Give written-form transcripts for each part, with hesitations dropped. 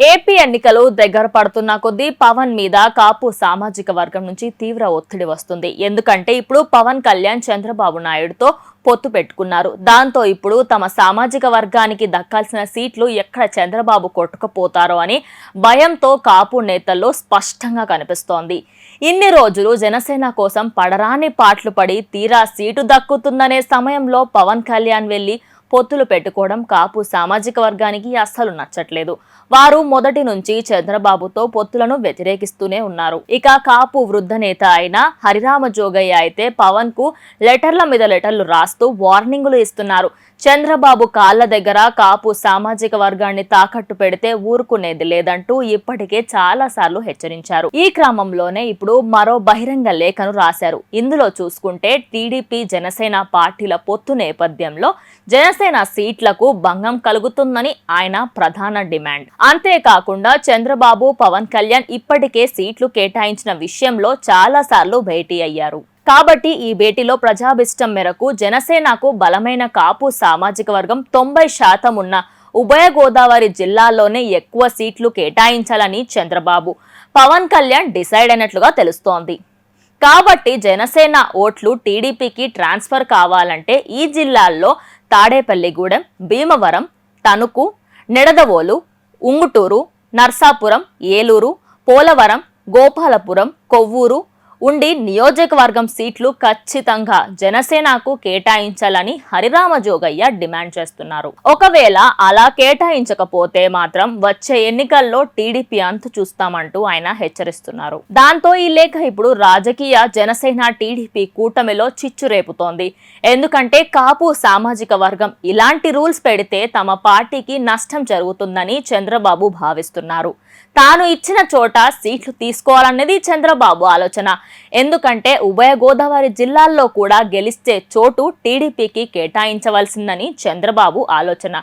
AP ఎన్నికలు దగ్గర పడుతున్న కొద్దీ పవన్ మీద కాపు సామాజిక వర్గం నుంచి తీవ్ర ఒత్తిడి వస్తుంది. ఎందుకంటే ఇప్పుడు పవన్ కళ్యాణ్ చంద్రబాబు నాయుడుతో పొత్తు పెట్టుకున్నారు. దాంతో ఇప్పుడు తమ సామాజిక వర్గానికి దక్కాల్సిన సీట్లు ఎక్కడ చంద్రబాబు కొట్టుకుపోతారో అని భయంతో కాపు నేతల్లో స్పష్టంగా కనిపిస్తోంది. ఇన్ని రోజులు జనసేన కోసం పడరాని పాటలు పడి తీరా సీటు దక్కుతుందనే సమయంలో పవన్ కళ్యాణ్ వెళ్లి పొత్తులు పెట్టుకోవడం కాపు సామాజిక వర్గానికి అస్సలు నచ్చట్లేదు. వారు మొదటి నుంచి చంద్రబాబుతో పొత్తులను వ్యతిరేకిస్తూనే ఉన్నారు. ఇక కాపు వృద్ధ నేత అయిన హరిరామ జోగయ్య అయితే పవన్ కు లెటర్ల మీద లెటర్లు రాస్తూ వార్నింగులు ఇస్తున్నారు. చంద్రబాబు కాళ్ల దగ్గర కాపు సామాజిక వర్గాన్ని తాకట్టు పెడితే ఊరుకునేది లేదంటూ ఇప్పటికే చాలా సార్లు హెచ్చరించారు. ఈ క్రమంలోనే ఇప్పుడు మరో బహిరంగ లేఖను రాశారు. ఇందులో చూసుకుంటే టీడీపీ జనసేన పార్టీల పొత్తు నేపథ్యంలో జనసేన సీట్లకు భంగం కలుగుతుందని ఆయన ప్రధాన డిమాండ్. అంతేకాకుండా చంద్రబాబు పవన్ కళ్యాణ్ ఇప్పటికే సీట్లు కేటాయించిన విషయంలో చాలా సార్లు భేటీ అయ్యారు. కాబట్టి ఈ భేటీలో ప్రజాభిష్టం మేరకు జనసేనకు బలమైన కాపు సామాజిక వర్గం 90% ఉన్న ఉభయ గోదావరి జిల్లాల్లోనే ఎక్కువ సీట్లు కేటాయించాలని చంద్రబాబు పవన్ కళ్యాణ్ డిసైడ్ అయినట్లుగా తెలుస్తోంది. కాబట్టి జనసేన ఓట్లు టీడీపీకి ట్రాన్స్ఫర్ కావాలంటే ఈ జిల్లాల్లో తాడేపల్లిగూడెం, భీమవరం, తణుకు, నిడదవోలు, ఉంగుటూరు, నర్సాపురం, ఏలూరు, పోలవరం, గోపాలపురం, కొవ్వూరు ఉండి నియోజకవర్గం సీట్లు ఖచ్చితంగా జనసేనకు కేటాయించాలని హరిరామ జోగయ్య డిమాండ్ చేస్తున్నారు. ఒకవేళ అలా కేటాయించకపోతే మాత్రం వచ్చే ఎన్నికల్లో టీడీపీ అంతు చూస్తామంటూ ఆయన హెచ్చరిస్తున్నారు. దాంతో ఈ లేఖ ఇప్పుడు రాజకీయ జనసేన టీడీపీ కూటమిలో చిచ్చు రేపుతోంది. ఎందుకంటే కాపు సామాజిక వర్గం ఇలాంటి రూల్స్ పెడితే తమ పార్టీకి నష్టం జరుగుతుందని చంద్రబాబు భావిస్తున్నారు. తాను ఇచ్చిన చోట సీట్లు తీసుకోవాలనేది చంద్రబాబు ఆలోచన. ఎందుకంటే ఉభయ గోదావరి జిల్లాల్లో కూడా గెలిస్తే చోటు టీడీపీకి కేటాయించవలసిందని చంద్రబాబు ఆలోచన.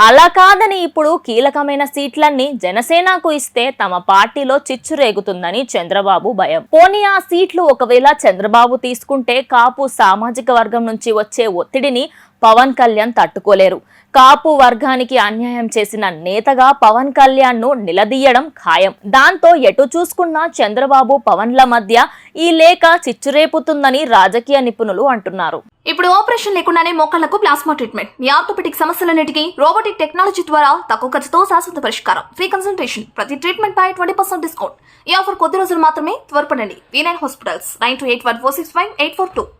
అలా కాదని ఇప్పుడు కీలకమైన సీట్లన్నీ జనసేనకు ఇస్తే తమ పార్టీలో చిచ్చు రేగుతుందని చంద్రబాబు భయం. పోనీ ఆ సీట్లు ఒకవేళ చంద్రబాబు తీసుకుంటే కాపు సామాజిక వర్గం నుంచి వచ్చే ఒత్తిడిని పవన్ కళ్యాణ్ తట్టుకోలేరు. కాపు వర్గానికి అన్యాయం చేసిన నేతగా పవన్ కళ్యాణ్ ను నిలదీయడం ఖాయం. దాంతో ఎటు చూసుకున్నా చంద్రబాబు పవన్ల మధ్య ఈ లేఖ చిచ్చురేపుతుందని రాజకీయ నిపుణులు అంటున్నారు. ఇప్పుడు ఆపరేషన్ లేకుండానే మోకాళ్లకు ప్లాస్మా ట్రీట్మెంట్, మీ ఆర్థోపెటిక్ సమస్యలన్నిటికీ రోబోటిక్ టెక్నాలజీ ద్వారా తక్కువ ఖర్చుతో శాశ్వత పరిష్కారం, ఫ్రీ కన్సల్టేషన్, ప్రతి ట్రీట్మెంట్ పై 20% డిస్కౌంట్. ఈ ఆఫర్ కొద్ది రోజులు మాత్రమే. త్వరపడండి. V9 hospitals 9281465842.